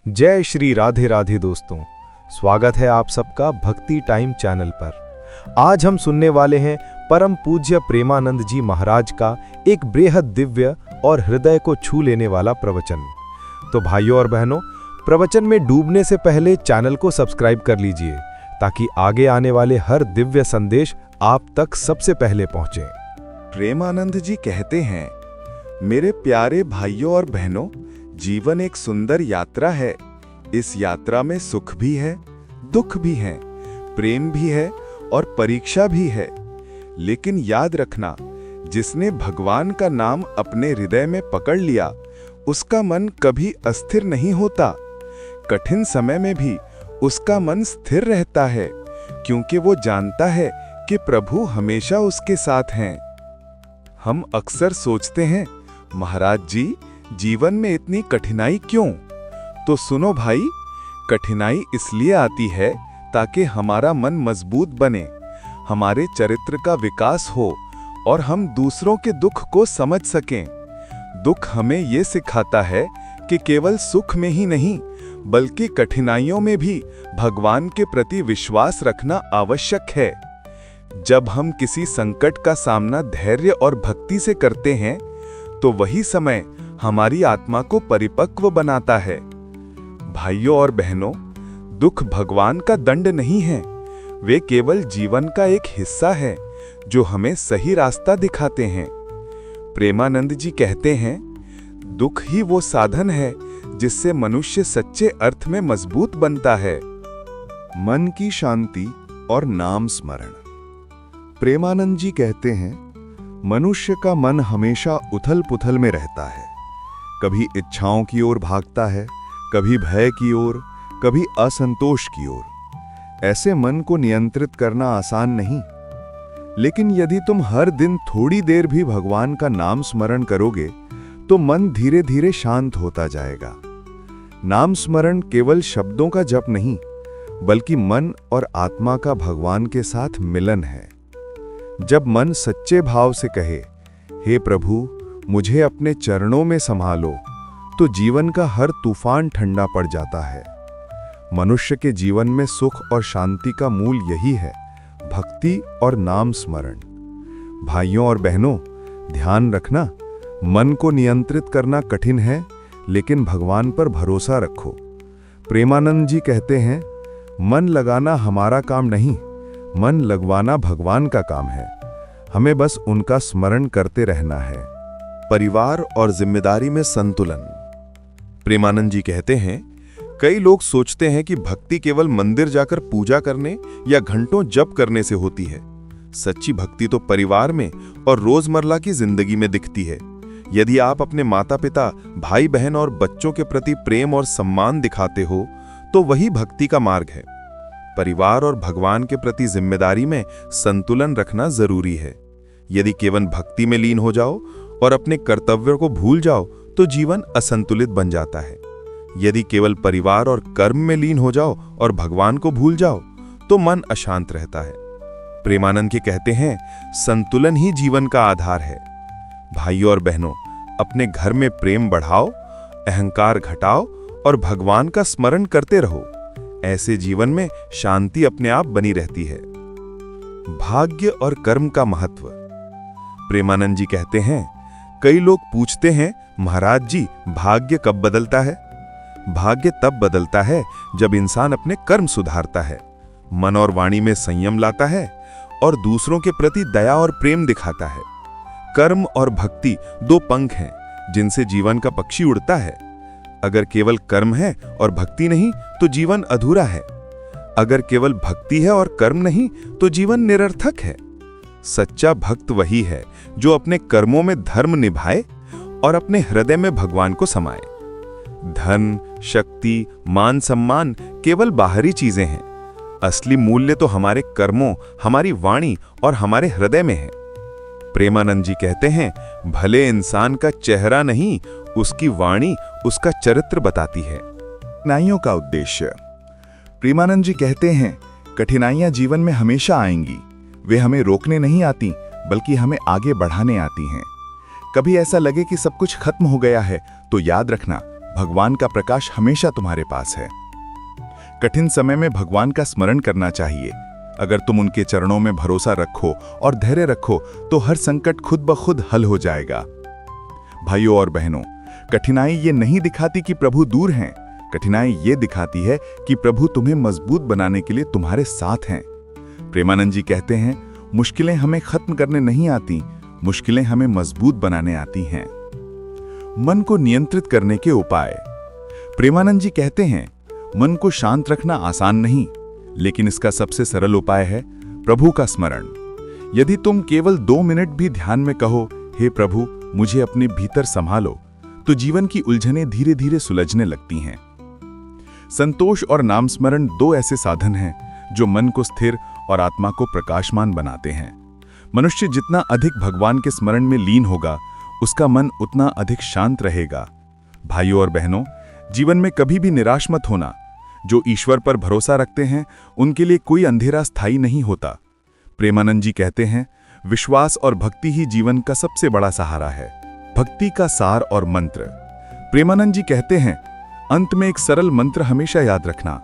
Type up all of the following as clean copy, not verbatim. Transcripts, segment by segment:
जय श्री राधे राधे दोस्तों, स्वागत है आप सबका भक्ति टाइम चैनल पर। आज हम सुनने वाले हैं परम पूज्य प्रेमानंद जी महाराज का एक बेहद दिव्य और हृदय को छू लेने वाला प्रवचन। तो भाइयों और बहनों, प्रवचन में डूबने से पहले चैनल को सब्सक्राइब कर लीजिए ताकि आगे आने वाले हर दिव्य संदेश आप तक सबसे पहले पहुंचे। प्रेमानंद जी कहते हैं, मेरे प्यारे भाइयों और बहनों, जीवन एक सुंदर यात्रा है। इस यात्रा में सुख भी है, दुख भी है, प्रेम भी है और परीक्षा भी है। लेकिन याद रखना, जिसने भगवान का नाम अपने हृदय में पकड़ लिया, उसका मन कभी अस्थिर नहीं होता। कठिन समय में भी उसका मन स्थिर रहता है, क्योंकि वो जानता है कि प्रभु हमेशा उसके साथ हैं। हम अक्सर सोचते हैं, महाराज जी, जीवन में इतनी कठिनाई क्यों? तो सुनो भाई, कठिनाई इसलिए आती है ताकि हमारा मन मजबूत बने, हमारे चरित्र का विकास हो और हम दूसरों के दुख को समझ सकें। दुख हमें ये सिखाता है कि केवल सुख में ही नहीं, बल्कि कठिनाइयों में भी भगवान के प्रति विश्वास रखना आवश्यक है। जब हम किसी संकट का सामना धैर्य और भक्ति से करते हैं, तो वही समय हमारी आत्मा को परिपक्व बनाता है। भाइयों और बहनों, दुख भगवान का दंड नहीं है, वे केवल जीवन का एक हिस्सा है जो हमें सही रास्ता दिखाते हैं। प्रेमानंद जी कहते हैं, दुख ही वो साधन है जिससे मनुष्य सच्चे अर्थ में मजबूत बनता है। मन की शांति और नाम स्मरण। प्रेमानंद जी कहते हैं, मनुष्य का मन हमेशा उथल पुथल में रहता है। कभी इच्छाओं की ओर भागता है, कभी भय की ओर, कभी असंतोष की ओर। ऐसे मन को नियंत्रित करना आसान नहीं, लेकिन यदि तुम हर दिन थोड़ी देर भी भगवान का नाम स्मरण करोगे तो मन धीरे धीरे शांत होता जाएगा। नाम स्मरण केवल शब्दों का जप नहीं, बल्कि मन और आत्मा का भगवान के साथ मिलन है। जब मन सच्चे भाव से कहे, हे प्रभु, मुझे अपने चरणों में संभालो, तो जीवन का हर तूफान ठंडा पड़ जाता है। मनुष्य के जीवन में सुख और शांति का मूल यही है, भक्ति और नाम स्मरण। भाइयों और बहनों, ध्यान रखना, मन को नियंत्रित करना कठिन है, लेकिन भगवान पर भरोसा रखो। प्रेमानंद जी कहते हैं, मन लगाना हमारा काम नहीं, मन लगवाना भगवान का काम है। हमें बस उनका स्मरण करते रहना है। परिवार और जिम्मेदारी में संतुलन। प्रेमानंद जी कहते हैं, कई लोग सोचते हैं कि भक्ति केवल मंदिर जाकर पूजा करने या घंटों जप करने से होती है। सच्ची भक्ति तो परिवार में और रोजमर्रा की जिंदगी में दिखती है। यदि आप अपने माता पिता, भाई बहन और बच्चों के प्रति प्रेम और सम्मान दिखाते हो, तो वही भक्ति का मार्ग है। परिवार और भगवान के प्रति जिम्मेदारी में संतुलन रखना जरूरी है। यदि केवल भक्ति में लीन हो जाओ और अपने कर्तव्यों को भूल जाओ, तो जीवन असंतुलित बन जाता है। यदि केवल परिवार और कर्म में लीन हो जाओ और भगवान को भूल जाओ, तो मन अशांत रहता है। प्रेमानंद के कहते हैं, संतुलन ही जीवन का आधार है। भाइयों और बहनों, अपने घर में प्रेम बढ़ाओ, अहंकार घटाओ और भगवान का स्मरण करते रहो। ऐसे जीवन में शांति अपने आप बनी रहती है। भाग्य और कर्म का महत्व। प्रेमानंद जी कहते हैं, कई लोग पूछते हैं, महाराज जी, भाग्य कब बदलता है? भाग्य तब बदलता है जब इंसान अपने कर्म सुधारता है, मन और वाणी में संयम लाता है और दूसरों के प्रति दया और प्रेम दिखाता है। कर्म और भक्ति दो पंख हैं जिनसे जीवन का पक्षी उड़ता है। अगर केवल कर्म है और भक्ति नहीं, तो जीवन अधूरा है। अगर केवल भक्ति है और कर्म नहीं, तो जीवन निरर्थक है। सच्चा भक्त वही है जो अपने कर्मों में धर्म निभाए और अपने हृदय में भगवान को समाए। धन, शक्ति, मान सम्मान केवल बाहरी चीजें हैं। असली मूल्य तो हमारे कर्मों, हमारी वाणी और हमारे हृदय में है। प्रेमानंद जी कहते हैं, भले इंसान का चेहरा नहीं, उसकी वाणी उसका चरित्र बताती है। कठिनाइयों का उद्देश्य। प्रेमानंद जी कहते हैं, कठिनाइयां जीवन में हमेशा आएंगी। वे हमें रोकने नहीं आती, बल्कि हमें आगे बढ़ाने आती हैं। कभी ऐसा लगे कि सब कुछ खत्म हो गया है, तो याद रखना, भगवान का प्रकाश हमेशा तुम्हारे पास है। कठिन समय में भगवान का स्मरण करना चाहिए। अगर तुम उनके चरणों में भरोसा रखो और धैर्य रखो तो हर संकट खुद ब खुद हल हो जाएगा। भाइयों और बहनों, कठिनाई ये नहीं दिखाती कि प्रभु दूर हैं। कठिनाई ये दिखाती है कि प्रभु तुम्हें मजबूत बनाने के लिए तुम्हारे साथ हैं। प्रेमानंद जी कहते हैं, मुश्किलें हमें खत्म करने नहीं आती, मुश्किलें हमें मजबूत बनाने आती हैं। मन को नियंत्रित करने के उपाय। प्रेमानंद जी कहते हैं, मन को शांत रखना आसान नहीं, लेकिन इसका सबसे सरल उपाय है प्रभु का स्मरण। यदि तुम केवल 2 मिनट भी ध्यान में कहो, हे प्रभु मुझे अपने भीतर संभालो, तो जीवन की उलझनें धीरे धीरे सुलझने लगती हैं। संतोष और नाम स्मरण 2 ऐसे साधन हैं जो मन को स्थिर और आत्मा को प्रकाशमान बनाते हैं। मनुष्य जितना अधिक भगवान के स्मरण में लीन होगा, उसका मन उतना अधिक शांत रहेगा। भाइयों और बहनों, जीवन में कभी भी निराश मत होना। जो ईश्वर पर भरोसा रखते हैं उनके लिए कोई अंधेरा स्थायी नहीं होता। प्रेमानंद जी कहते हैं, विश्वास और भक्ति ही जीवन का सबसे बड़ा सहारा है। भक्ति का सार और मंत्र। प्रेमानंद जी कहते हैं, अंत में एक सरल मंत्र हमेशा याद रखना,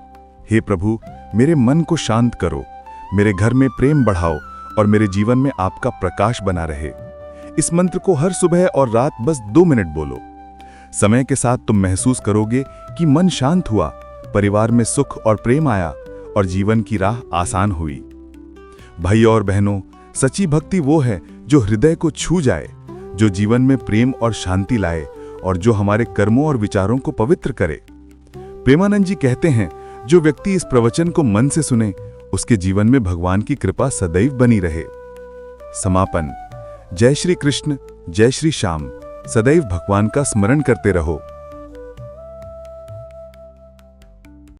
हे प्रभु मेरे मन को शांत करो, मेरे घर में प्रेम बढ़ाओ और मेरे जीवन में आपका प्रकाश बना रहे। इस मंत्र को हर सुबह और रात बस 2 मिनट बोलो। समय के साथ तुम महसूस करोगे कि मन शांत हुआ, परिवार में सुख और प्रेम आया और जीवन की राह आसान हुई। भाइयों और बहनों, सच्ची भक्ति वो है जो हृदय को छू जाए, जो जीवन में प्रेम और शांति लाए और जो हमारे कर्मों और विचारों को पवित्र करे। प्रेमानंद जी कहते हैं, जो व्यक्ति इस प्रवचन को मन से सुने, उसके जीवन में भगवान की कृपा सदैव बनी रहे। समापन। जय श्री कृष्ण, जय श्री श्याम। सदैव भगवान का स्मरण करते रहो।